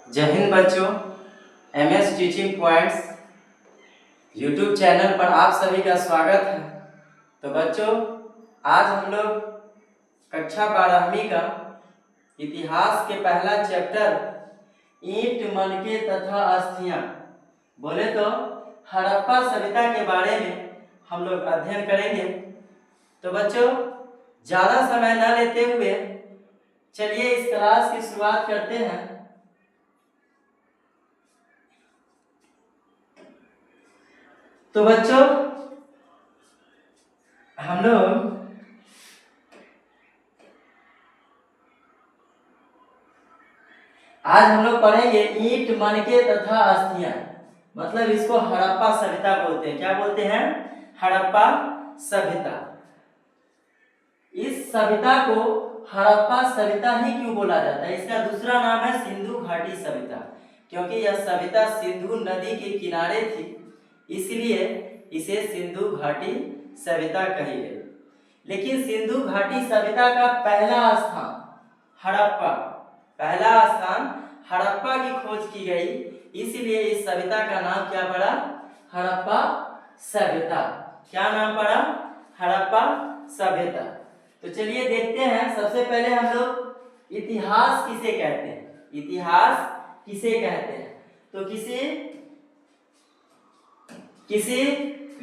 जय हिंद बच्चों। MS teaching points YouTube channel पर आप सभी का स्वागत है। तो बच्चों, आज हम लोग कक्षा 12वीं का इतिहास के पहला चैप्टर ईंट मलके तथा अस्थियां बोले तो हड़प्पा सभ्यता के बारे में हम लोग अध्ययन करेंगे। तो बच्चों, ज़्यादा समय न लेते हुए चलिए इस क्लास की शुरुआत करते हैं। तो बच्चों, हम लोग आज पढ़ेंगे ईंट मणके तथा अस्थियां। मतलब इसको हड़प्पा सभ्यता बोलते हैं। क्या बोलते हैं? हड़प्पा सभ्यता। इस सभ्यता को हड़प्पा सभ्यता ही क्यों बोला जाता है? इसका दूसरा नाम है सिंधु घाटी सभ्यता, क्योंकि यह सभ्यता सिंधु नदी के किनारे थी, इसलिए इसे सिंधु घाटी सभ्यता कही गई। लेकिन सिंधु घाटी सभ्यता का पहला स्थान हड़प्पा की खोज की गई, इसलिए इस सभ्यता का नाम क्या पड़ा? हड़प्पा सभ्यता। क्या नाम पड़ा? हड़प्पा सभ्यता। तो चलिए देखते हैं। सबसे पहले हम लोग इतिहास किसे कहते हैं? इतिहास किसे कहते हैं? तो किसी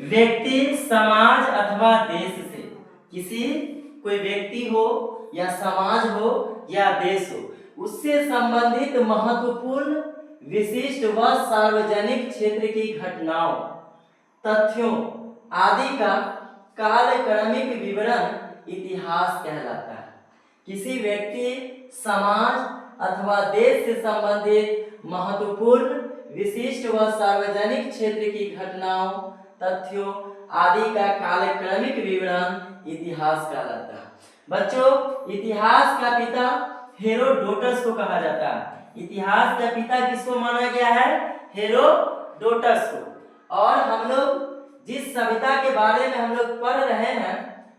व्यक्ति, समाज अथवा देश से, कोई व्यक्ति हो या समाज हो या देश हो, उससे संबंधित महत्वपूर्ण, विशिष्ट व सार्वजनिक क्षेत्र की घटनाओं, तथ्यों आदि का कालक्रमिक विवरण इतिहास कहलाता है। किसी व्यक्ति, समाज अथवा देश से संबंधित महत्वपूर्ण, विशिष्ट व सार्वजनिक क्षेत्र की घटनाओं, तथ्यों आदि का कालक्रमिक विवरण इतिहास कहलाता है। बच्चों, इतिहास का पिता हेरोडोटस को कहा जाता है। इतिहास का पिता किसको माना गया है? हेरोडोटस को। और हम लोग जिस सभ्यता के बारे में हम लोग पढ़ रहे हैं,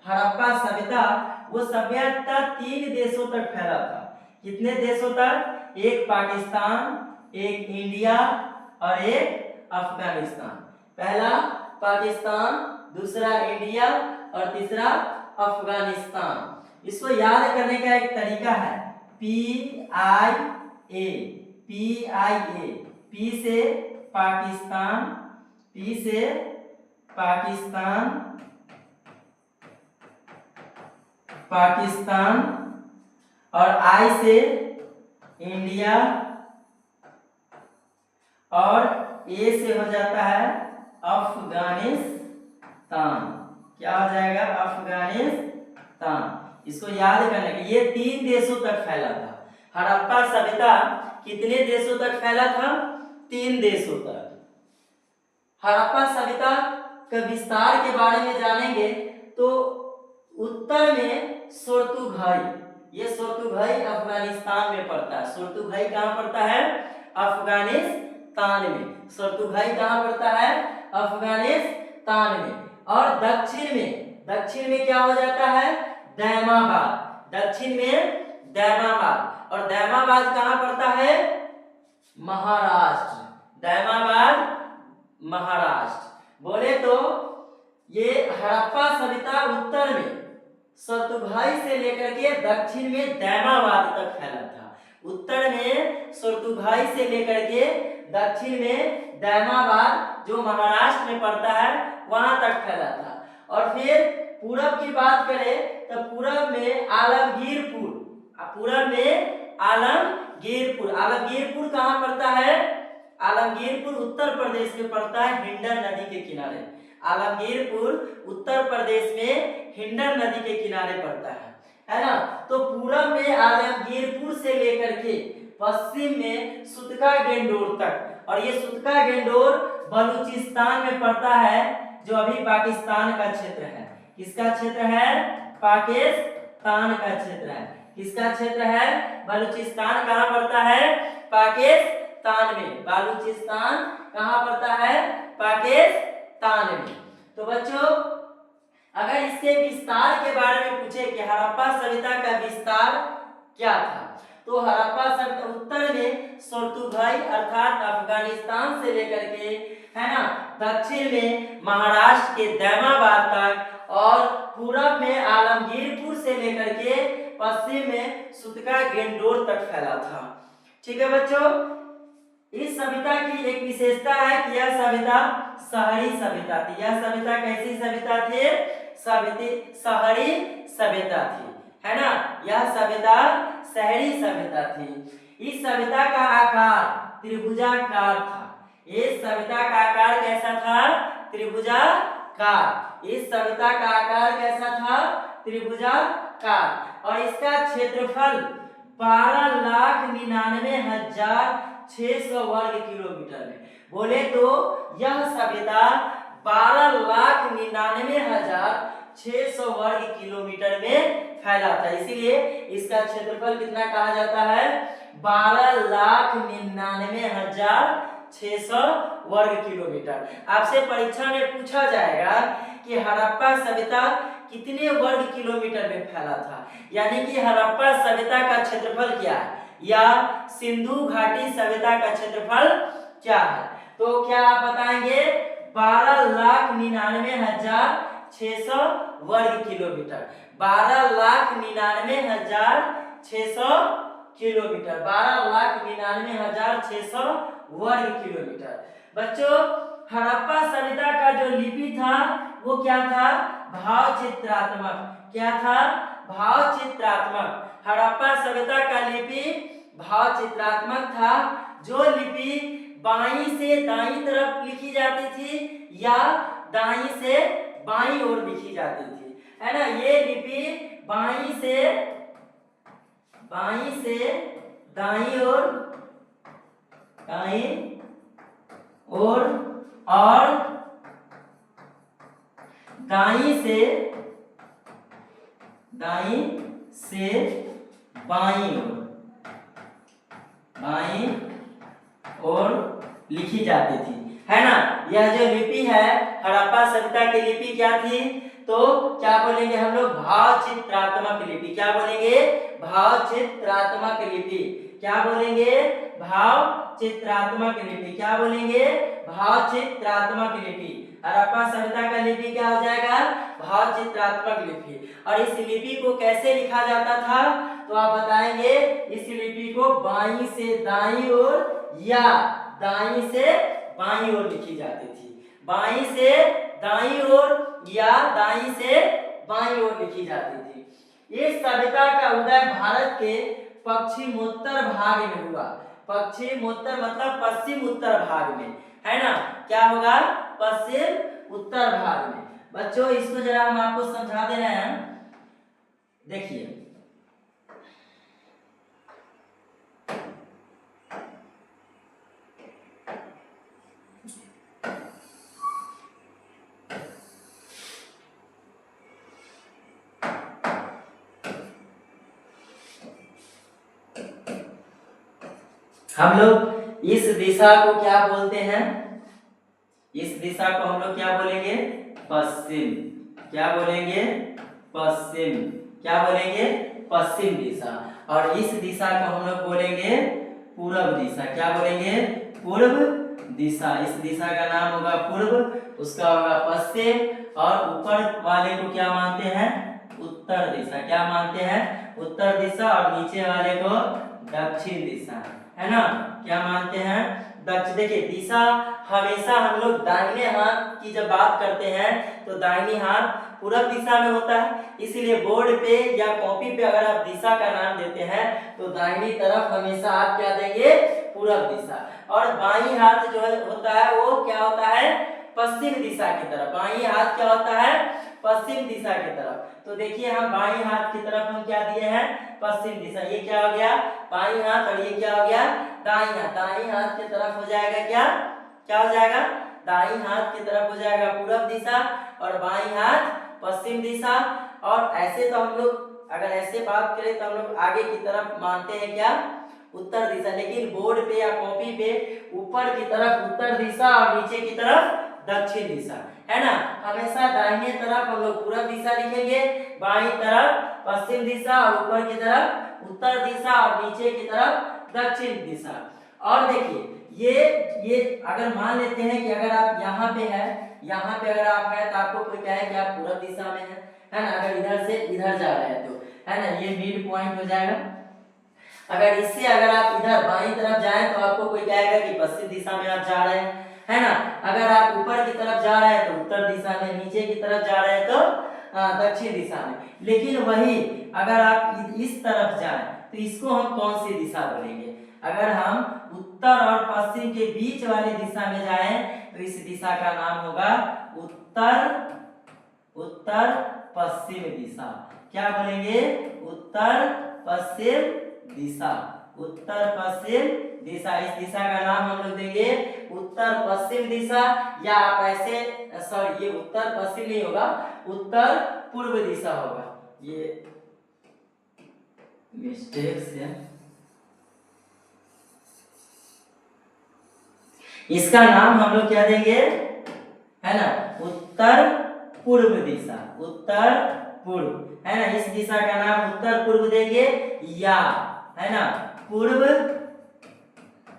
हड़प्पा सभ्यता, वो सभ्यता 3 देशों तक फैला था। कितने देशों तक? एक पाकिस्तान, एक इंडिया और एक अफगानिस्तान। पहला पाकिस्तान, दूसरा इंडिया और तीसरा अफगानिस्तान। इसको याद करने का एक तरीका है PIA। पी से पाकिस्तान, पाकिस्तान और I से इंडिया और A से हो जाता है अफगानिस्तान। क्या हो जाएगा? अफगानिस्तान। इसको याद करने के, ये 3 देशों तक फैला था। हड़प्पा सभ्यता कितने देशों तक फैला था? 3 देशों तक। हड़प्पा सभ्यता के विस्तार के बारे में जानेंगे तो उत्तर में सोर्तुगाई, ये सोर्तुगाई अफगानिस्तान में पड़ता है। सोर्तुगाई कहाँ पड़ता है? अफगानिस्तान में। सोर्तुगाई कहाँ पड़ता है? अफगानिस्तान में। और दक्षिण में क्या हो जाता है? दैमाबाद। दक्षिण में दैमाबाद। और दैमाबाद कहाँ पड़ता है? महाराष्ट्र। दैमाबाद महाराष्ट्र। बोले तो ये हड़प्पा सभ्यता उत्तर में सोर्तुगाई से लेकर के दक्षिण में दैमाबाद तक फैला था। उत्तर में सोर्तुगाई से लेकर के दक्षिण में दैमाबाद, जो महाराष्ट्र में पड़ता है, वहां तक फैला था। और फिर पूरब की बात करें तो पूरब में आलमगीरपुर। आलमगीरपुर कहाँ पड़ता है? आलमगीरपुर उत्तर प्रदेश में पड़ता है, हिंडन नदी के किनारे। आलमगीरपुर उत्तर प्रदेश में हिंडन नदी के किनारे पड़ता है ना। तो पूरब में आलमगीरपुर से लेकर के पश्चिम में सुतका गेंडोर तक, और ये सुतका गेंडोर बलूचिस्तान में पड़ता है, जो अभी पाकिस्तान का क्षेत्र है। किसका क्षेत्र है? पाकिस्तान का क्षेत्र है। किसका क्षेत्र है? बलूचिस्तान कहाँ पड़ता है? पाकिस्तान में। बलूचिस्तान कहाँ पड़ता है? पाकिस्तान में। तो बच्चों, अगर इसके विस्तार के बारे में पूछे कि हड़प्पा सभ्यता का विस्तार क्या था, तो हड़प्पा सभ्यता उत्तर में सोर्तुगाई अर्थात अफगानिस्तान से लेकर के, है ना, दक्षिण में महाराष्ट्र के दैमाबाद तक और पूरब में आलमगीरपुर से लेकर के पश्चिम में सुतका गेंडोर तक फैला था। ठीक है बच्चों, इस सभ्यता की एक विशेषता है कि यह सभ्यता शहरी सभ्यता थी। यह सभ्यता कैसी सभ्यता थी? शहरी सभ्यता थी, है ना। यह सभ्यता शहरी सभ्यता थी। इस सभ्यता का आकार त्रिभुजाकार था। इस सभ्यता का आकार कैसा था? त्रिभुजाकार। इस सभ्यता का आकार कैसा था? त्रिभुजाकार। और इसका क्षेत्रफल 12,99,600 वर्ग किलोमीटर में। बोले तो यह सभ्यता 12,99,600 वर्ग किलोमीटर में फैला था। इसीलिए इसका क्षेत्रफल कितना कहा जाता है? 12,99,600 वर्ग किलोमीटर। आपसे परीक्षा में पूछा जाएगा कि हड़प्पा सभ्यता कितने वर्ग किलोमीटर में फैला था, यानी कि हड़प्पा सभ्यता का क्षेत्रफल क्या है या सिंधु घाटी सभ्यता का क्षेत्रफल क्या है। तो क्या आप बताएंगे? 12,99,600 वर्ग किलोमीटर। 12,99,600 किलोमीटर। 12,99,600 वर्ग किलोमीटर। बच्चों, हड़प्पा सभ्यता का जो लिपि था वो क्या था? भाव चित्रात्मक। क्या था? भाव चित्रात्मक। हड़प्पा सभ्यता का लिपि भाव चित्रात्मक था। जो लिपि बाईं से दाईं तरफ लिखी जाती थी या दाईं से बाईं ओर लिखी जाती थी, है ना। ये लिपि बाईं से दाईं ओर और दाईं से बाईं ओर लिखी जाती थी, है ना। यह जो लिपि है हड़प्पा सभ्यता की लिपि क्या थी? तो क्या बोलेंगे हम लोग? भाव चित्रात्मक लिपि। क्या बोलेंगे? भाव चित्रात्मक लिपि। क्या बोलेंगे? भाव चित्रात्मक लिपि। क्या बोलेंगे? भाव चित्रात्मक लिपि। हड़प्पा सभ्यता का लिपि क्या हो जाएगा? भाव चित्रात्मक लिपि। और इस लिपि को कैसे लिखा जाता था? तो आप बताएंगे इस लिपि को बाईं से दाईं ओर या दाईं से बाईं ओर लिखी जाती थी। बाईं से दाईं ओर या दाईं से बाईं ओर लिखी जाती थी। इस सभ्यता का उदय भारत के पश्चिमोत्तर भाग में हुआ। पश्चिमोत्तर मतलब पश्चिम उत्तर भाग में, है ना। क्या होगा? पश्चिम उत्तर भाग में। बच्चों, इसको जरा हम आपको समझा दे रहे हैं। देखिए, हम लोग इस दिशा को क्या बोलते हैं? इस दिशा को हम लोग क्या बोलेंगे? पश्चिम। क्या बोलेंगे? पश्चिम। क्या बोलेंगे? पश्चिम दिशा। और इस दिशा को हम लोग बोलेंगे पूर्व दिशा। क्या बोलेंगे? पूर्व दिशा। इस दिशा का नाम होगा पूर्व, उसका होगा पश्चिम, और ऊपर वाले को क्या मानते हैं? उत्तर दिशा। क्या मानते हैं? उत्तर दिशा। और नीचे वाले को दक्षिण दिशा, है ना। क्या मानते हैं? दक्षिण। देखिए, दिशा हमेशा हम लोग दाहिने हाथ की जब बात करते हैं तो दाहिनी हाथ पूरब दिशा में होता है। इसीलिए बोर्ड पे या कॉपी पे अगर आप दिशा का नाम देते हैं तो दाहिनी तरफ हमेशा आप क्या देंगे? पूरब दिशा। और बाईं हाथ जो होता है वो क्या होता है? पश्चिम दिशा की तरफ। बाईं हाथ क्या होता है? पश्चिम दिशा की तरफ। तो देखिए, हम बाईं हाथ की तरफ हम क्या दिए हैं? पश्चिम दिशा। ये क्या हो गया? बाईं हाथ। और ये क्या हो गया? दाईं हाथ। दाईं हाथ की तरफ हो जाएगा क्या हो जाएगा? दाईं हाथ की तरफ हो जाएगा पूरब दिशा और बाईं हाथ पश्चिम दिशा। और ऐसे तो हम लोग अगर ऐसे बात करें तो हम लोग आगे की तरफ मानते हैं क्या? उत्तर दिशा। लेकिन बोर्ड पे या कॉपी पे ऊपर की तरफ उत्तर दिशा और नीचे की तरफ दक्षिण दिशा, है ना। हमेशा दाहिने तरफ हम लोग पूरब दिशा लिखेंगे, बाईं तरफ पश्चिम दिशा और ऊपर की तरफ उत्तर दिशा और नीचे की तरफ दक्षिण दिशा। और देखिए ये अगर मान लेते हैं कि अगर आप यहाँ पे है, यहाँ पे अगर आप है तो आपको कोई कहे कि आप पूर्व दिशा में है ना, अगर इधर से इधर जा रहे हैं तो है ना, ये मिड पॉइंट हो जाएगा। अगर इससे अगर आप इधर बाईं तरफ जाएं तो आपको कोई कहेगा कि पश्चिम दिशा में आप जा रहे हैं, है ना। अगर आप ऊपर की तरफ जा रहे हैं तो उत्तर दिशा में, नीचे की तरफ जा रहे हैं तो दक्षिण दिशा में। लेकिन वही अगर आप इस तरफ जाएं तो इसको हम कौन सी दिशा बोलेंगे? अगर हम उत्तर और पश्चिम के बीच वाली दिशा में जाएं तो इस दिशा का नाम होगा उत्तर पश्चिम दिशा। क्या बोलेंगे? उत्तर पश्चिम दिशा। उत्तर पश्चिम दिशा, इस दिशा का नाम हम लोग देंगे उत्तर पश्चिम दिशा। या आप ऐसे, सॉरी ये उत्तर पश्चिम नहीं होगा, उत्तर पूर्व दिशा होगा। ये मिस्टेक से, इसका नाम हम लोग क्या देंगे, है ना, उत्तर पूर्व दिशा। उत्तर पूर्व, है ना, इस दिशा का नाम उत्तर पूर्व देंगे। या है ना, पूर्व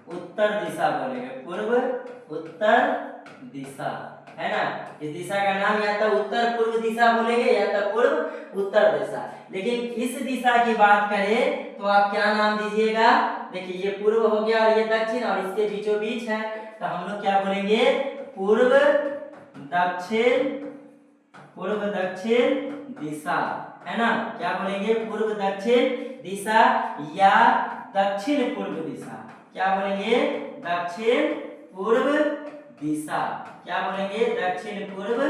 उत्तर दिशा बोलेंगे, पूर्व उत्तर दिशा, है ना। इस दिशा का नाम या तो उत्तर पूर्व दिशा बोलेंगे या तो पूर्व उत्तर दिशा। लेकिन इस दिशा की बात करें तो आप क्या नाम दीजिएगा? देखिए ये पूर्व हो गया और ये दक्षिण और इसके बीचों बीच है, तो हम लोग क्या बोलेंगे? पूर्व दक्षिण, पूर्व दक्षिण दिशा, है ना। क्या बोलेंगे? पूर्व दक्षिण दिशा या दक्षिण पूर्व दिशा। क्या बोलेंगे? दक्षिण पूर्व दिशा। क्या बोलेंगे? दक्षिण पूर्व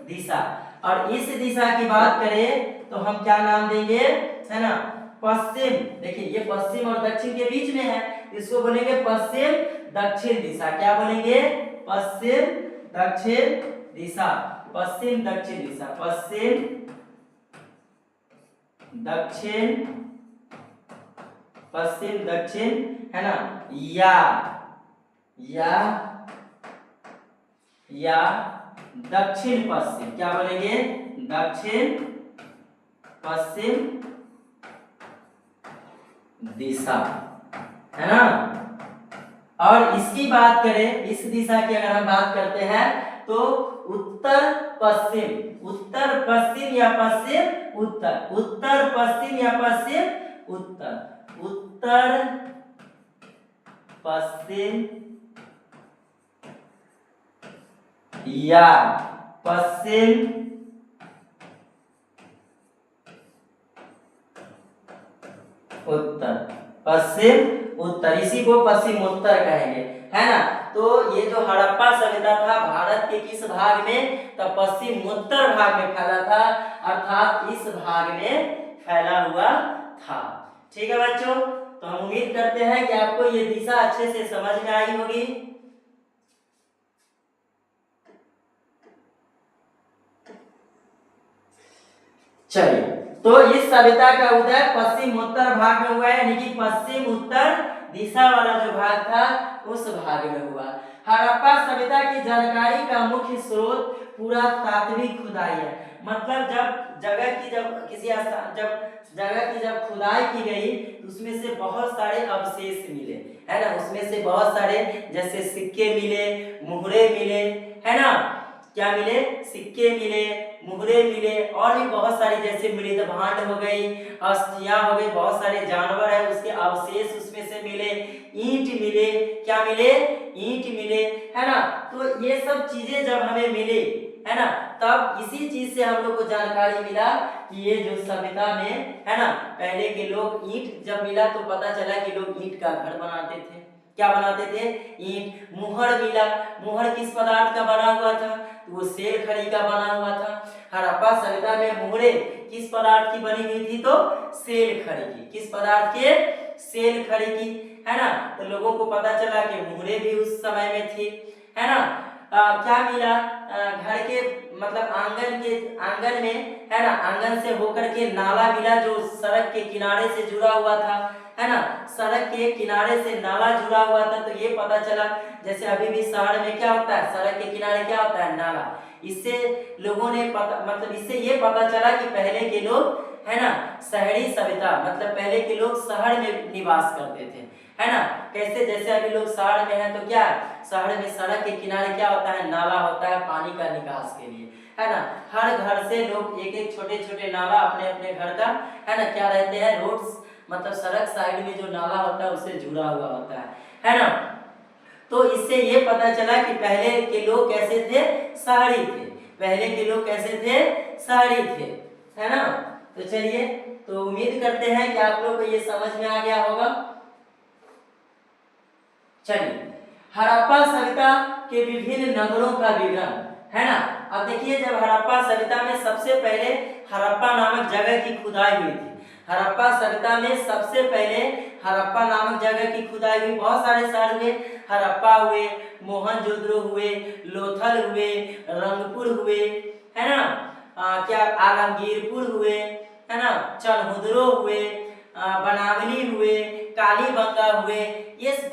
दिशा। और इस दिशा की बात करें तो हम क्या नाम देंगे, है ना, पश्चिम। देखिए ये पश्चिम और दक्षिण के बीच में है, इसको बोलेंगे पश्चिम दक्षिण दिशा। क्या बोलेंगे? पश्चिम दक्षिण दिशा। पश्चिम दक्षिण दिशा, पश्चिम दक्षिण, पश्चिम दक्षिण, है ना। या दक्षिण पश्चिम। क्या बोलेंगे? दक्षिण पश्चिम दिशा, है ना। और इसकी बात करें, इस दिशा की अगर हम बात करते हैं तो उत्तर पश्चिम, उत्तर पश्चिम या पश्चिम उत्तर, उत्तर पश्चिम या पश्चिम उत्तर, उत्तर पश्चिम या पश्चिम उत्तर, पश्चिम उत्तर, इसी को पश्चिम उत्तर कहेंगे, है ना। तो ये जो हड़प्पा सभ्यता था भारत के किस भाग में? तो पश्चिम उत्तर भाग में फैला था, अर्थात इस भाग में फैला हुआ था। ठीक है बच्चों, तो हम उम्मीद करते हैं कि आपको ये दिशा अच्छे से समझ में आई होगी। चलिए, तो इस सभ्यता का उदय पश्चिम उत्तर भाग में हुआ है, यानी कि पश्चिम उत्तर दिशा वाला जो भाग था उस भाग में हुआ। हड़प्पा सभ्यता की जानकारी का मुख्य स्रोत पुरातात्विक खुदाई है। मतलब जब जगह की जब खुदाई की गई तो उसमें से बहुत सारे अवशेष मिले, है ना। उसमें से बहुत सारे जैसे सिक्के मिले, मुहरे मिले, है ना। क्या मिले? सिक्के मिले, मुहरे मिले, और भी बहुत सारी जैसे मृद भांड हो गई, अस्थियां हो गई, बहुत सारे जानवर है उसके अवशेष उसमें से मिले, ईंट मिले। क्या मिले? ईंट मिले, है ना। तो ये सब चीजें जब हमें मिली, है ना, तब इसी चीज से हम लोग को जानकारी मिला कि ये जो सभ्यता में, है ना, पहले के लोग, ईंट जब मिला तो पता चला कि लोग ईंट का घर बनाते थे। क्या बनाते थे? ईंट। मुहर मिला, मुहर किस पदार्थ का बना हुआ था? तो वो सेल खड़ी का बना हुआ था। हड़प्पा सभ्यता में मुहरे किस पदार्थ की बनी हुई थी? तो सेल खड़ी की। किस पदार्थ के? सेल खड़ी की, है ना। तो लोगों को पता चला कि मुहरे भी उस समय में थी, है ना। क्या मिला? घर के मतलब आंगन में, है ना, आंगन से होकर के नाला मिला जो सड़क के किनारे से जुड़ा हुआ था, है ना। सड़क के किनारे से नाला जुड़ा हुआ था, तो ये पता चला, जैसे अभी भी शहर में क्या होता है, सड़क के किनारे क्या होता है? नाला। इससे लोगों ने इससे ये पता चला कि पहले के लोग है ना शहरी सभ्यता, मतलब पहले के लोग शहर में निवास करते थे, है ना। कैसे, जैसे अभी लोग शहर में हैं तो क्या, शहर में सड़क के किनारे क्या होता है, नाला होता है पानी का निकास के लिए, है ना। हर घर से लोग एक एक छोटे छोटे नाला अपने अपने घर का, है ना, क्या रहते हैं, रोड्स, मतलब सड़क साइड में जो नाला होता है उससे जुड़ा हुआ होता है ना। तो इससे ये पता चला कि पहले के लोग कैसे थे, शहरी थे, पहले के लोग कैसे थे, शहरी थे, है ना। तो चलिए, तो उम्मीद करते हैं कि आप लोग को ये समझ में आ गया होगा। चलिए, हड़प्पा सभ्यता के विभिन्न नगरों का विवरण, है ना। अब देखिए, जब हड़प्पा सभ्यता में सबसे पहले हड़प्पा नामक जगह की खुदाई हुई थी, हड़प्पा सभ्यता में सबसे पहले हड़प्पा नामक जगह की खुदाई हुई, बहुत सारे शहर हुए, हड़प्पा हुए, मोहनजोदड़ो हुए, लोथल हुए, रंगपुर हुए, है ना, क्या आलमगीरपुर हुए, है ना, चनहुदरो हुए, बनावली हुए, कालीबंगा हुए, ये सब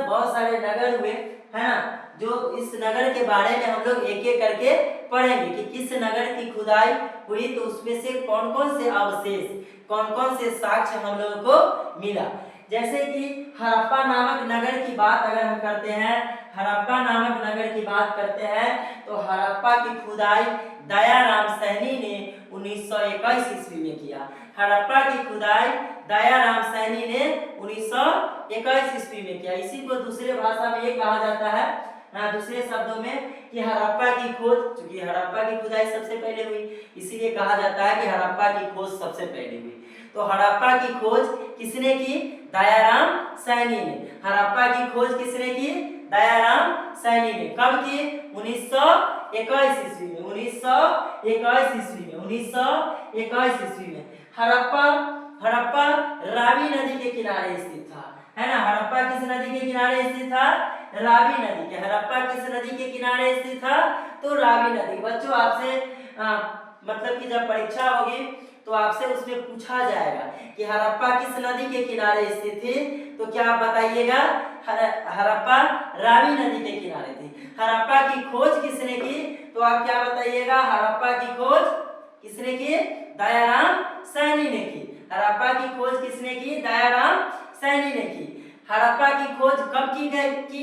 बहुत सारे नगर हुए, है ना। जो इस नगर के बारे में हम लोग एक एक करके पढ़ेंगे कि किस नगर की खुदाई हुई, तो उसमें से कौन कौन से अवशेष, कौन कौन से साक्ष्य हम लोगों को मिला। जैसे कि हड़प्पा नामक नगर की बात अगर हम करते हैं, हड़प्पा नामक नगर की बात करते हैं, तो हड़प्पा की खुदाई दयाराम सैनी ने 1921 ईस्वी में किया। हड़प्पा की खुदाई दयाराम सैनी ने 1921 ईस्वी में किया। इसी को दूसरे भाषा में ये कहा जाता है, दूसरे शब्दों में, कि हड़प्पा की खोज, क्योंकि हड़प्पा की खुदाई सबसे पहले हुई, इसीलिए कहा जाता है कि हड़प्पा की खोज सबसे पहले हुई। तो हड़प्पा की खोज किसने की, दयाराम सैनी ने। हड़प्पा की खोज किसने की, दयाराम सैनी ने। कब की, 1921 ईस्वी में, 1921 ईस्वी में, 1921 ईस्वी में। हड़प्पा रावी नदी के किनारे स्थित था, है ना। हड़प्पा किस नदी के किनारे स्थित था, रावी नदी के। हड़प्पा किस नदी के किनारे स्थित था, तो रावी नदी। बच्चों, आपसे मतलब कि जब परीक्षा होगी तो आपसे उसमें पूछा जाएगा कि हड़प्पा किस नदी के किनारे स्थित थी, तो क्या आप बताइएगा, हड़प्पा रावी नदी के किनारे थी। हड़प्पा की खोज किसने की, तो आप क्या बताइएगा, हड़प्पा की खोज किसने की, दयाराम सैनी ने की। हड़प्पा की खोज किसने की, दयाराम सैनी ने की। हड़प्पा की खोज कब की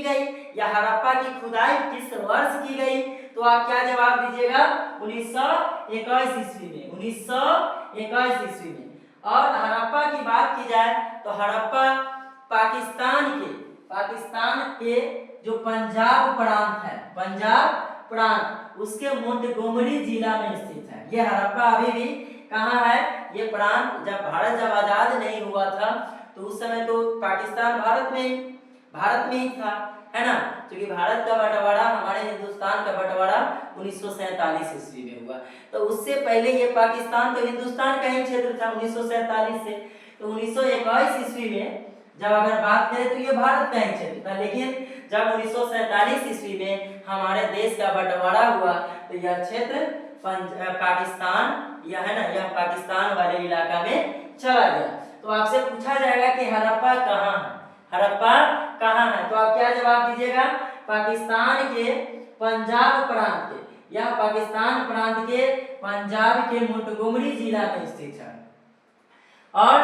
गई, या हड़प्पा की खुदाई किस वर्ष की गई, तो आप क्या जवाब दीजिएगा, 1921 ईस्वी में, 1921 ईस्वी में। और हड़प्पा की बात की जाए तो हड़प्पा पाकिस्तान के जो पंजाब प्रांत है, पंजाब प्रांत, उसके मोंटगोमरी जिला में स्थित है। ये हड़प्पा अभी भी कहाँ है, ये प्रांत जब आजाद नहीं हुआ था तो उस समय तो पाकिस्तान भारत में ही था, है ना। क्योंकि भारत का बंटवारा, हमारे हिंदुस्तान का बंटवारा 1947 ईस्वी में हुआ, तो उससे पहले ये पाकिस्तान तो हिंदुस्तान का ही क्षेत्र था 1947 से। तो 1921 ईस्वी में जब अगर बात करें तो ये भारत का ही क्षेत्र था, लेकिन जब 1947 ईस्वी में हमारे देश का बंटवारा हुआ तो यह क्षेत्र पाकिस्तान, यह है ना, यह पाकिस्तान वाले इलाका में चला गया। तो आपसे पूछा जाएगा कि हड़प्पा कहाँ है, हड़प्पा कहाँ है, तो आप क्या जवाब दीजिएगा, पाकिस्तान के पंजाब प्रांत के, यह पाकिस्तान प्रांत के पंजाब के मोंटगोमरी जिला में स्थित है। और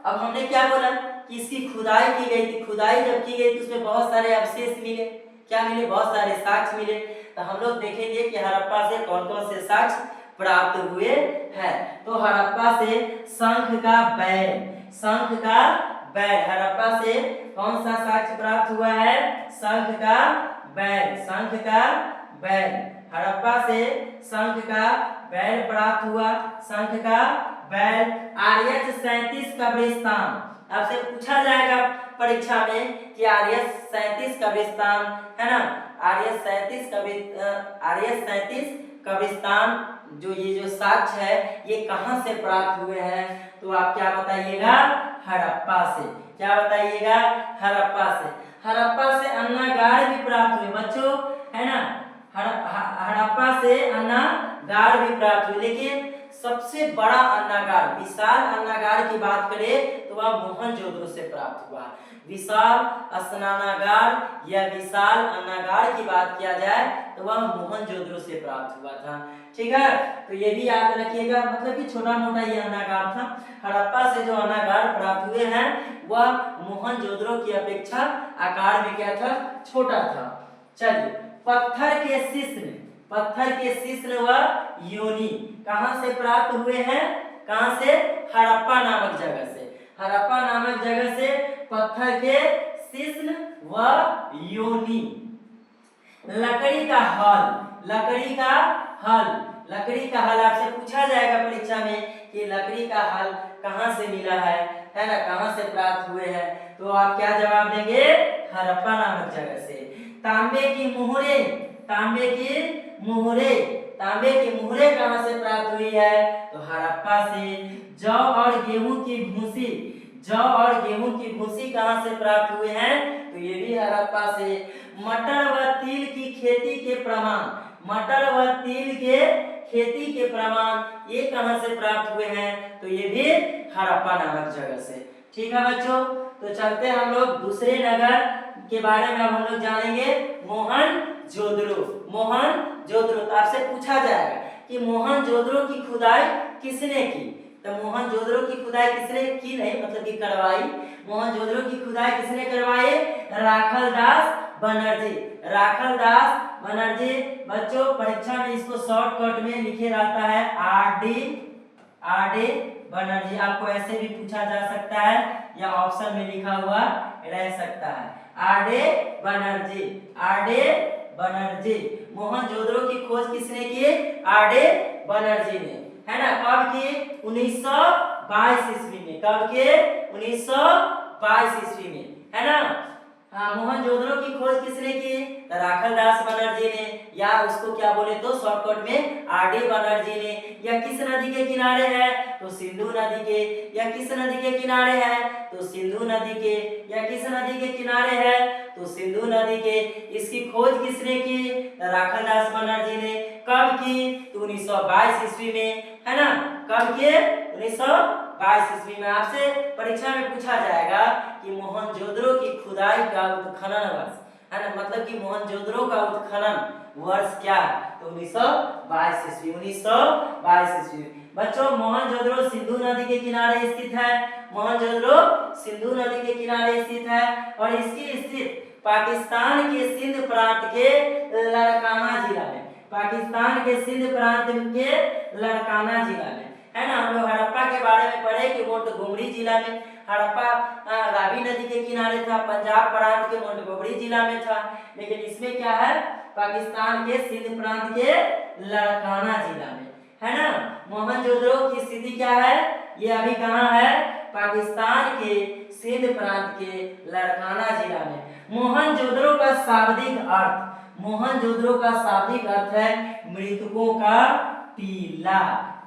अब हमने क्या बोला कि इसकी खुदाई की गई थी, खुदाई जब की गई तो उसमें बहुत सारे अवशेष मिले, क्या मिले, बहुत सारे साक्ष्य मिले। तो हम लोग देखेंगे कि हड़प्पा से कौन कौन से साक्ष्य प्राप्त हुए हैं। तो हड़प्पा से शंख का बैल, हड़प्पा से कौन सा साक्ष्य प्राप्त हुआ है, शंख का बैल, हड़प्पा से शंख का बैल प्राप्त हुआ, शंख का बैल। आर्यस 37 कब्रिस्तान, आपसे पूछा जाएगा परीक्षा में कि आर्यस 37 कब्रिस्तान, है ना, आर्यस 37 कब्रिस्तान, जो ये जो साक्ष्य है ये कहाँ से प्राप्त हुए हैं, तो आप क्या बताइएगा, हड़प्पा से। क्या बताइएगा, हड़प्पा से। हड़प्पा से अन्नागार भी प्राप्त हुए बच्चों, है ना, हड़प्पा से अन्नागार भी प्राप्त हुए, लेकिन सबसे बड़ा अन्नागार, विशाल अन्नागार की बात करें तो वह मोहनजोदड़ो से प्राप्त हुआ। विशाल स्नानागार या विशाल अन्नागार की बात किया जाए तो वह मोहनजोदड़ो से प्राप्त हुआ था। ठीक है, तो ये भी याद रखिएगा, मतलब कि छोटा मोटा ये अन्नागार था। हड़प्पा से जो अन्नागार प्राप्त हुए हैं वह मोहनजोदड़ो की अपेक्षा आकार में क्या था, छोटा था। चलिए, पत्थर के शिश्न, पत्थर के शिश्न व योनि कहां से प्राप्त हुए हैं, कहां से, हड़प्पा नामक जगह से। हड़प्पा नामक जगह से पत्थर के शिश्न व योनि। लकड़ी का हल, लकड़ी का हल, लकड़ी का हल आपसे पूछा जाएगा परीक्षा में कि लकड़ी का हल कहां से मिला है ना, कहां से प्राप्त हुए हैं, तो आप क्या जवाब देंगे, हड़प्पा नामक जगह से। तांबे की मुहरे, तांबे की मुहरे, तांबे की मुहरे कहां से प्राप्त हुई है, तो हड़प्पा से। जौ और गेहूं की भूसी, जौ और गेहूं की भूसी कहां से प्राप्त हुए हैं, तो ये भी हड़प्पा से। मटर व तिल की खेती के प्रमाण, मटर व तिल के खेती के प्रमाण ये कहां से प्राप्त हुए हैं, तो ये भी हड़प्पा नामक जगह से। ठीक है बच्चों, तो चलते हम लोग दूसरे नगर के बारे में अब हम लोग जानेंगे, मोहनजोदड़ो। मोहनजोदड़ो, तो आपसे पूछा जाएगा कि मोहनजोदड़ो की खुदाई किसने की, तो मोहनजोदड़ो की खुदाई किसने की, नहीं मतलब कि करवाई, मोहनजोदड़ो की खुदाई किसने करवाई, राखलदास बनर्जी, राखलदास बनर्जी। बच्चों परीक्षा में इसको शॉर्टकट में लिखे रहता है आर डी बनर्जी, आपको ऐसे भी पूछा जा सकता है या ऑप्शन में लिखा हुआ रह सकता है, आर.डी. बनर्जी, आर.डी. बनर्जी। मोहनजोदड़ो की खोज किसने की, आर.डी. बनर्जी ने, है ना, कब की, 1922 ईस्वी में, कब के, 1922 ईस्वी में, है ना। हाँ, मोहनजोदड़ो की खोज किसने की, राखलदास बनर्जी ने, या उसको क्या बोले तो शॉर्टकट में आर.डी. बनर्जी ने। या किस नदी के किनारे है, तो सिंधु नदी के, या किस नदी के किनारे है, तो सिंधु नदी के, या किस नदी के किनारे है, तो सिंधु नदी के। इसकी खोज किसने की, राखलदास बनर्जी ने। कब की, तो 1922 ईस्वी में, है ना, कब के, 1922 ईस्वी में। आपसे परीक्षा में पूछा जाएगा कि मोहनजोदड़ो की खुदाई का उत्खनन वर्ष, है ना, मतलब कि मोहनजोदड़ो का उत्खनन वर्ष क्या है, तो 1922 ईस्वी, 1922 ईस्वी। बच्चों मोहनजोदड़ो सिंधु नदी के किनारे स्थित है, मोहनजोदड़ो सिंधु नदी के किनारे स्थित है, और इसकी स्थित पाकिस्तान के सिंध प्रांत के लड़काना जिला में, पाकिस्तान के सिंध प्रांत के लड़काना जिला में, है ना। हम लोग हड़प्पा के बारे में पढ़े कि मोंटगोमरी जिला में, हड़प्पा रावी नदी के किनारे था, पंजाब प्रांत के मोंटगोमरी जिला में था, लेकिन इसमें क्या है, पाकिस्तान के सिंध प्रांत के लड़काना जिला में, है ना। मोहनजोदड़ो की स्थिति क्या है, ये अभी कहाँ है, पाकिस्तान के सिंध प्रांत के लड़काना जिला में। मोहनजोदड़ो का शाब्दिक अर्थ, मोहनजोदड़ो का शाब्दिक अर्थ है मृतकों का टीला,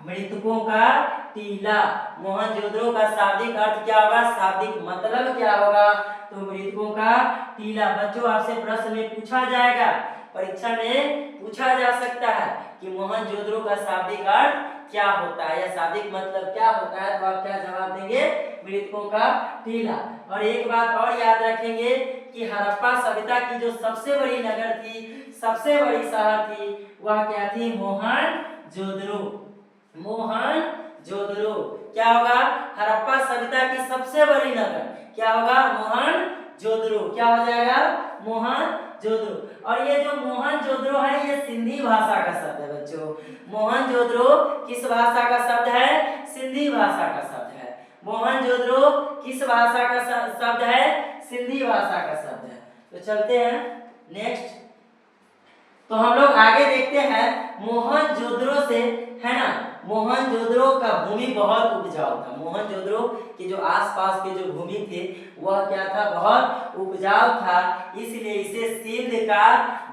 मृतकों का टीला। मोहनजोदड़ो का शाब्दिक अर्थ क्या होगा, शाब्दिक मतलब क्या होगा, तो मृतकों का टीला। बच्चों आपसे प्रश्न में पूछा जाएगा, परीक्षा में पूछा जा सकता है कि मोहनजोदड़ो का शाब्दिक अर्थ क्या होता है या शाब्दिक मतलब क्या होता है, तो आप क्या जवाब देंगे, मृतकों का टीला। और एक बात और याद रखेंगे कि हड़प्पा सभ्यता की जो सबसे बड़ी नगर थी, सबसे बड़ी शहर थी, वह क्या थी, मोहनजोदड़ो, मोहनजोदड़ो। क्या होगा, हड़प्पा सभ्यता की सबसे बड़ी नगर क्या होगा, मोहनजोदड़ो, क्या हो जाएगा, मोहनजोदड़ो। और ये जो मोहनजोदड़ो है ये सिंधी भाषा का शब्द है बच्चों, मोहनजोदड़ो किस भाषा का शब्द है, सिंधी भाषा का शब्द है। मोहनजोदड़ो किस भाषा का शब्द है, सिंधी भाषा का शब्द है। तो चलते हैं नेक्स्ट, तो हम लोग आगे देखते हैं मोहनजोदड़ो से, है ना, मोहनजोदड़ो का भूमि बहुत उपजाऊ था, मोहनजोदड़ो के जो आसपास के जो भूमि थे वह क्या था, बहुत उपजाऊ था, इसलिए इसे सिंध का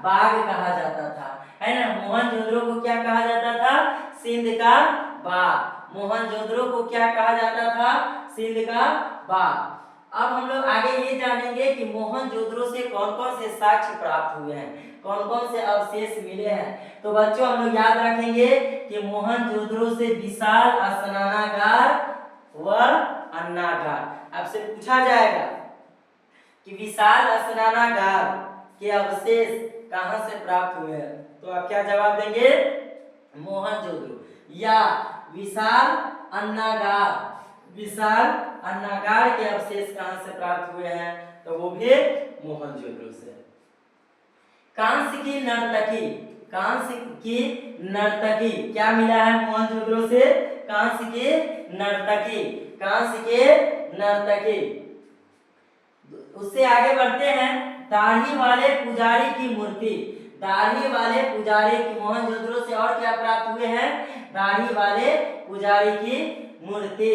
बाग कहा जाता था, है ना। मोहनजोदड़ो को क्या कहा जाता था, सिंध का बाग। मोहनजोदड़ो को क्या कहा जाता था, सिंध का बाग। अब हम लोग आगे ये जानेंगे कि मोहनजोदड़ो से कौन कौन से साक्ष्य प्राप्त हुए हैं, कौन कौन से अवशेष मिले हैं। तो बच्चों हम लोग याद रखेंगे कि मोहनजोदड़ो से विशाल स्नानागार व अन्नागार। आपसे पूछा जाएगा कि विशाल स्नानागार के अवशेष कहां से प्राप्त हुए हैं, तो आप क्या जवाब देंगे? मोहनजोदड़ो। या विशाल अन्नागार, विशाल अन्नागार के अवशेष कहां से प्राप्त हुए हैं, तो वो भी मोहनजोदड़ो से। कांस्य की नर्तकी, कांस्य की नर्तकी क्या मिला है मोहनजोदड़ो से? कांस्य के नर्तकी, कांस्य के नर्तकी। उससे आगे बढ़ते हैं, दाढ़ी वाले पुजारी की मूर्ति, दाढ़ी वाले पुजारी की, मोहनजोदड़ो से और क्या प्राप्त हुए हैं? दाढ़ी वाले पुजारी की मूर्ति।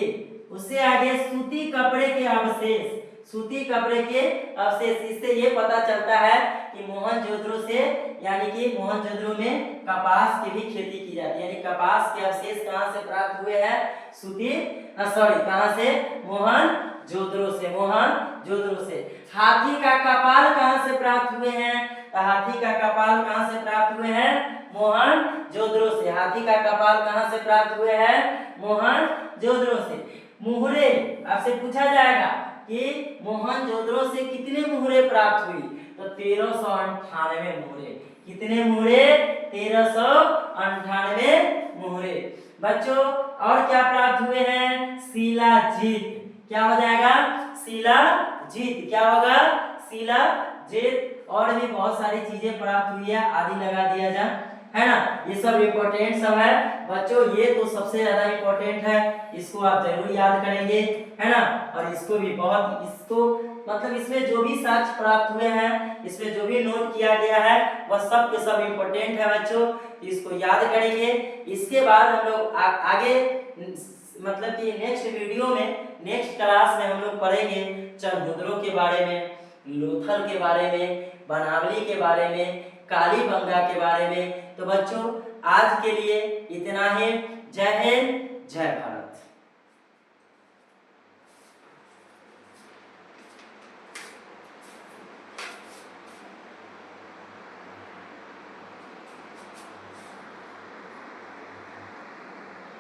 उससे आगे सूती कपड़े के अवशेष, सूती कपड़े के अवशेष। इससे ये पता चलता है कि मोहनजोदड़ो से, यानी कि मोहनजोदड़ो में कपास की भी खेती की जाती है, यानी कपास के अवशेष कहां से प्राप्त हुए हैं? सूती, कहां से? मोहनजोदड़ो से, मोहनजोदड़ो से। हाथी का कपाल कहां से प्राप्त हुए हैं? तो हाथी का कपाल कहां से प्राप्त हुए हैं? मोहनजोदड़ो से। हाथी का कपाल कहां से प्राप्त हुए हैं? मोहनजोदड़ो से। मुहरे, आपसे पूछा जाएगा कि मोहनजोदड़ो से कितने मुहरे प्राप्त हुई, तो 1398 मुहरे। कितने मुहरे? 1398 मुहरे। बच्चों और क्या प्राप्त हुए हैं? शिलाजीत। क्या हो जाएगा? शिलाजीत। क्या होगा? शिलाजीत। और भी बहुत सारी चीजें प्राप्त हुई है, आदि लगा दिया जा, है ना। ये सब इम्पोर्टेंट सब है बच्चों, ये तो सबसे ज्यादा इम्पोर्टेंट है, इसको आप जरूर याद करेंगे, है ना। और इसको भी बहुत, इसको मतलब इसमें जो भी साक्ष्य प्राप्त हुए हैं, इसमें जो भी नोट किया गया है, वह सब के सब इम्पोर्टेंट है बच्चों, इसको याद करेंगे। इसके बाद हम लोग आगे मतलब कि नेक्स्ट वीडियो में, नेक्स्ट क्लास में हम लोग पढ़ेंगे चंद्रमुद्रों के बारे में, लोथल के बारे में, बनावली के बारे में, कालीबंगा के बारे में। तो बच्चों आज के लिए इतना ही। जय हिंद, जय भारत।